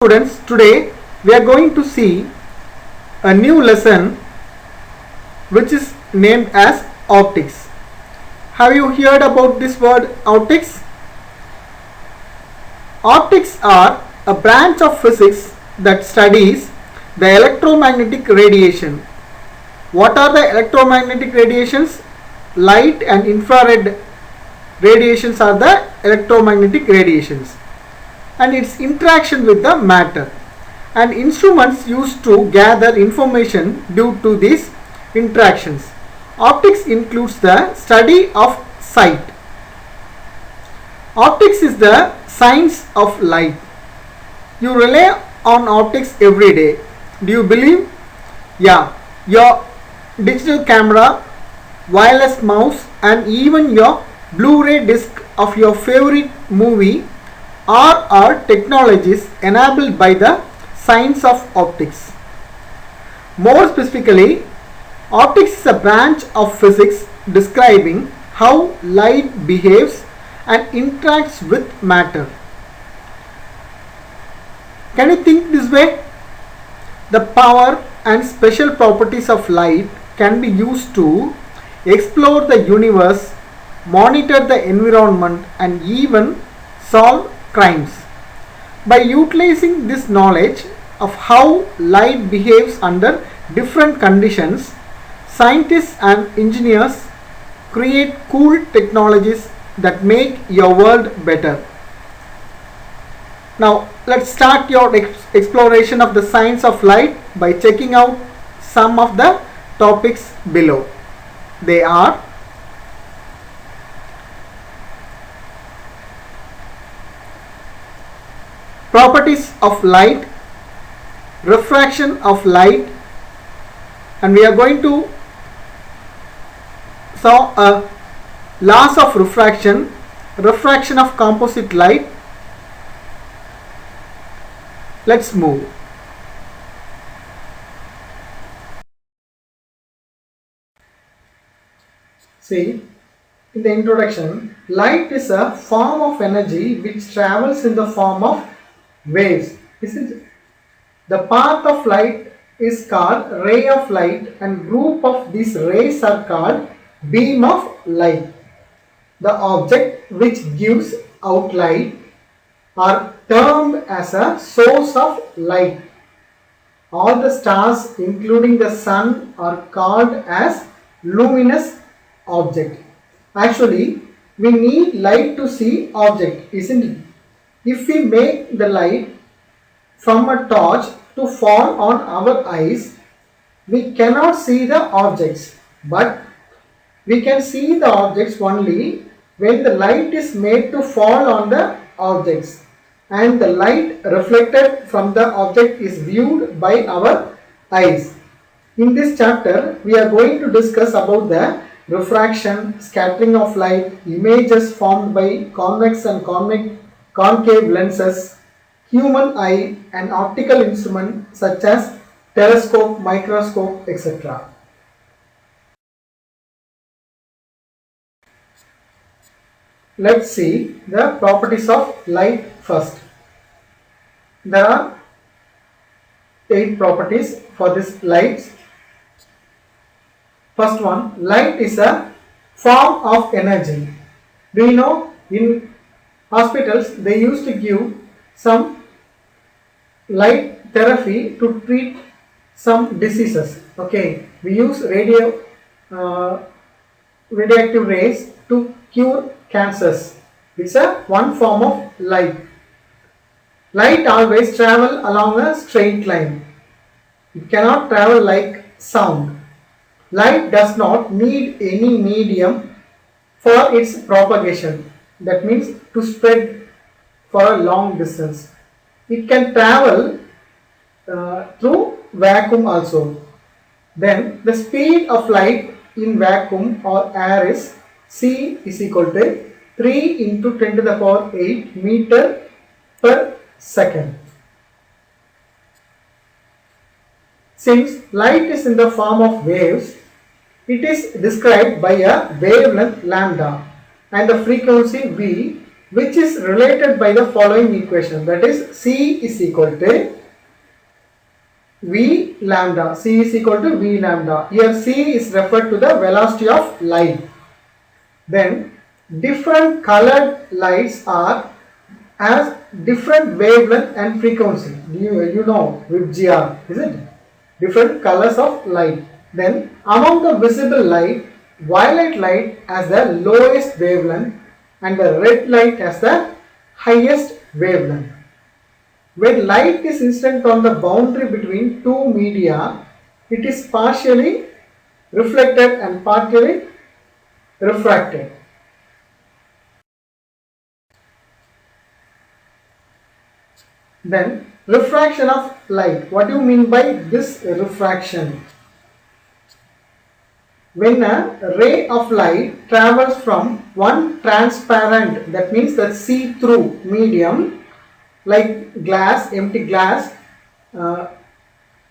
Students, today we are going to see a new lesson which is named as optics. Have you heard about this word optics? Optics are a branch of physics that studies the electromagnetic radiation. What are the electromagnetic radiations? Light and infrared radiations are the electromagnetic radiations, and its interaction with the matter, and instruments used to gather information due to these interactions. Optics includes the study of sight. Optics is the science of light. You rely on optics every day. Do you believe? Yeah, your digital camera, wireless mouse, and even your Blu-ray disc of your favorite movie are technologies enabled by the science of optics. More specifically, optics is a branch of physics describing how light behaves and interacts with matter. Can you think this way? The power and special properties of light can be used to explore the universe, monitor the environment, and even solve crimes. By utilizing this knowledge of how light behaves under different conditions, scientists and engineers create cool technologies that make your world better. Now let's start your exploration of the science of light by checking out some of the topics below. They are: properties of light, refraction of light, and we are going to saw laws of refraction, refraction of composite light. Let's move. See, in the introduction, light is a form of energy which travels in the form of waves, isn't it? The path of light is called ray of light, and group of these rays are called beam of light. The object which gives out light are termed as a source of light. All the stars, including the sun, are called as luminous object. Actually, we need light to see object, isn't it? If we make the light from a torch to fall on our eyes, we cannot see the objects, but we can see the objects only when the light is made to fall on the objects, and the light reflected from the object is viewed by our eyes. In this chapter, we are going to discuss about the refraction, scattering of light, images formed by convex and concave lenses, human eye, and optical instruments such as telescope, microscope, etc. Let's see the properties of light first. There are 8 properties for this light. First one, light is a form of energy. Do you know, in hospitals they used to give some light therapy to treat some diseases. Okay, we use radioactive rays to cure cancers. It's a one form of light. Light always travel along a straight line. It cannot travel like sound. Light does not need any medium for its propagation. That means to spread for a long distance. It can travel through vacuum also. Then the speed of light in vacuum or air is C is equal to 3 into 10 to the power 8 meter per second. Since light is in the form of waves, it is described by a wavelength lambda and the frequency V which is related by the following equation, that is C is equal to V lambda. C is equal to V lambda. Here C is referred to the velocity of light. Then different colored lights are has different wavelength and frequency. You know with GR, is it? Different colors of light. Then among the visible light, violet light has the lowest wavelength and the red light has the highest wavelength. When light is incident on the boundary between two media, it is partially reflected and partially refracted. Then refraction of light. What do you mean by this refraction? When a ray of light travels from one transparent, that means the see-through medium like glass, empty glass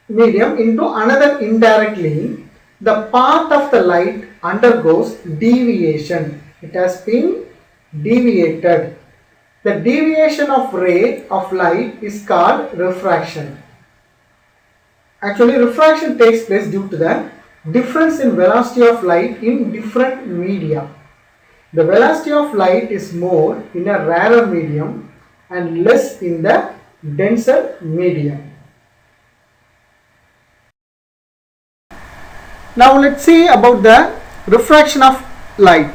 medium into another indirectly, the path of the light undergoes deviation. It has been deviated. The deviation of ray of light is called refraction. Actually, refraction takes place due to the difference in velocity of light in different media. The velocity of light is more in a rarer medium and less in the denser medium. Now let's see about the refraction of light.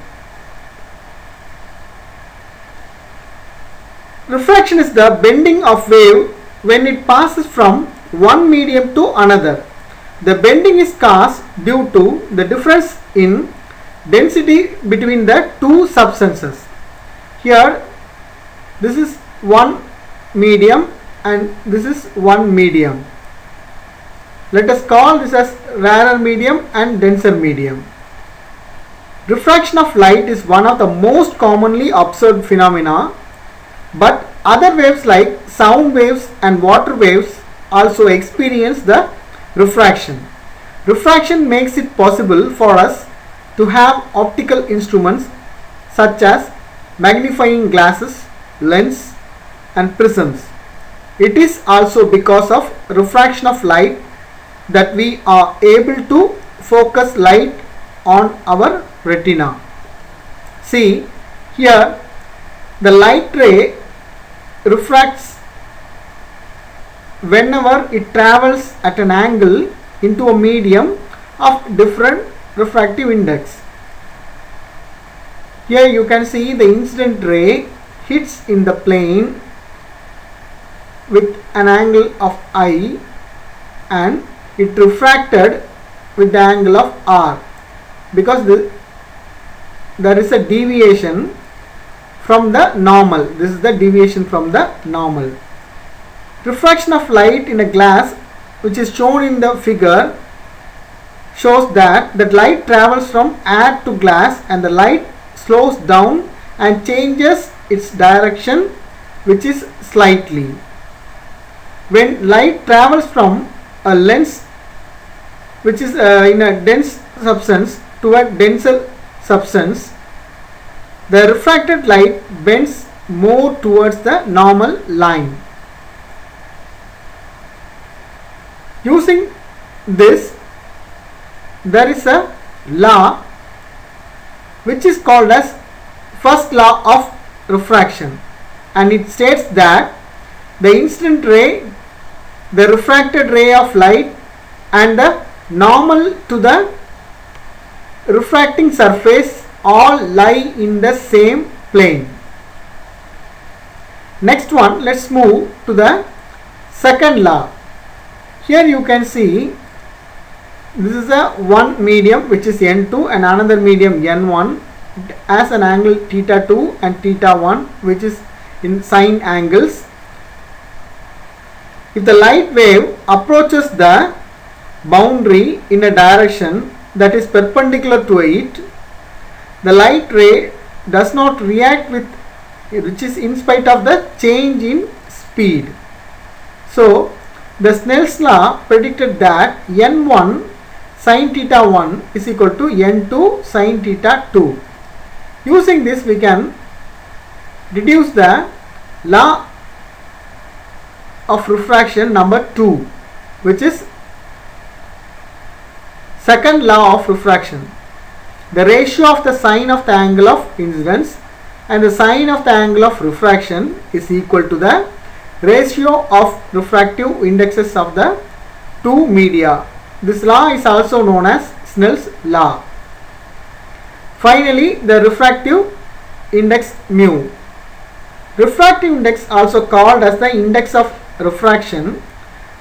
Refraction is the bending of wave when it passes from one medium to another. The bending is caused due to the difference in density between the two substances. Here this is one medium and this is one medium. Let us call this as rarer medium and denser medium. Refraction of light is one of the most commonly observed phenomena, but other waves like sound waves and water waves also experience the refraction. Refraction makes it possible for us to have optical instruments such as magnifying glasses, lens and prisms. It is also because of refraction of light that we are able to focus light on our retina. See, here the light ray refracts whenever it travels at an angle into a medium of different refractive index. Here you can see the incident ray hits in the plane with an angle of I and it refracted with the angle of R, because there is a deviation from the normal. This is the deviation from the normal. Refraction of light in a glass, which is shown in the figure, shows that the light travels from air to glass and the light slows down and changes its direction, which is slightly. When light travels from a lens which is in a dense substance to a denser substance, the refracted light bends more towards the normal line. Using this, there is a law which is called as first law of refraction, and it states that the incident ray, the refracted ray of light and the normal to the refracting surface all lie in the same plane. Next one, let's move to the second law. Here you can see this is a one medium which is N2 and another medium N1. It has an angle theta 2 and theta 1, which is in sine angles. If the light wave approaches the boundary in a direction that is perpendicular to it, the light ray does not react with, which is in spite of the change in speed. So the Snell's law predicted that N1 sin theta 1 is equal to N2 sin theta 2. Using this, we can deduce the law of refraction number 2, which is second law of refraction. The ratio of the sine of the angle of incidence and the sine of the angle of refraction is equal to the ratio of refractive indexes of the two media. This law is also known as Snell's law. Finally, the refractive index mu. Refractive index, also called as the index of refraction,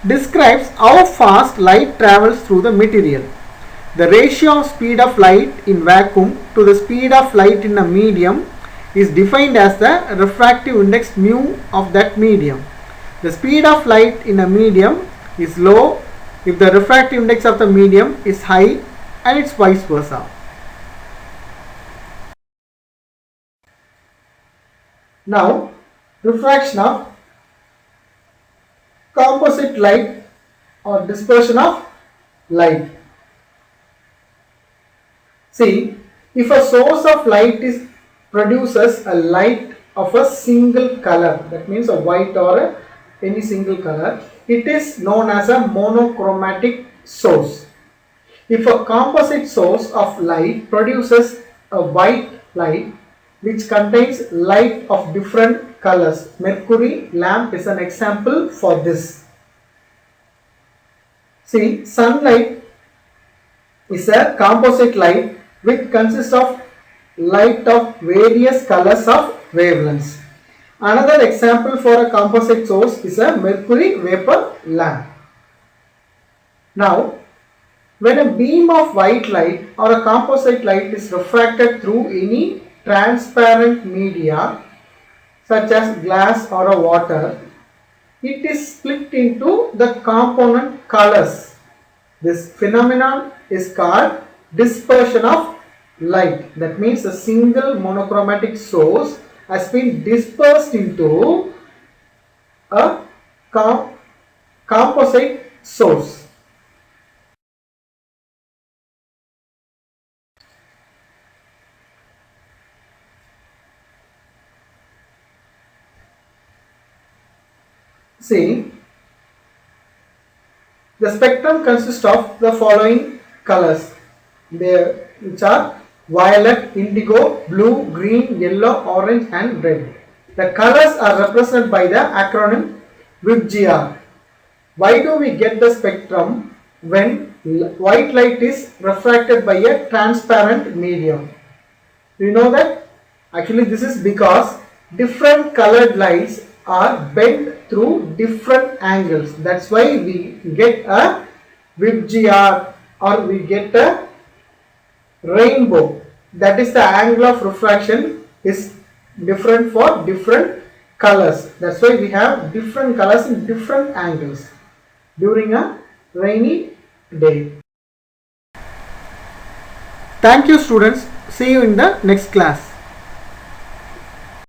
describes how fast light travels through the material. The ratio of speed of light in vacuum to the speed of light in a medium is defined as the refractive index mu of that medium. The speed of light in a medium is low if the refractive index of the medium is high, and it's vice versa. Now, refraction of composite light or dispersion of light. See, if a source of light produces a light of a single color, that means a white or any single color, it is known as a monochromatic source. If a composite source of light produces a white light which contains light of different colors, mercury lamp is an example for this. See, sunlight is a composite light which consists of light of various colors of wavelengths. Another example for a composite source is a mercury vapor lamp. Now, when a beam of white light or a composite light is refracted through any transparent media such as glass or a water, it is split into the component colors. This phenomenon is called dispersion of light. That means a single monochromatic source has been dispersed into a composite source. See, the spectrum consists of the following colors, which are violet, indigo, blue, green, yellow, orange and red. The colors are represented by the acronym WIBGR. Why do we get the spectrum when white light is refracted by a transparent medium? Do you know that? Actually, this is because different colored lights are bent through different angles. That's why we get a WIBGR or we get a rainbow. That is, the angle of refraction is different for different colors. That's why we have different colors in different angles during a rainy day. Thank you, students. See you in the next class.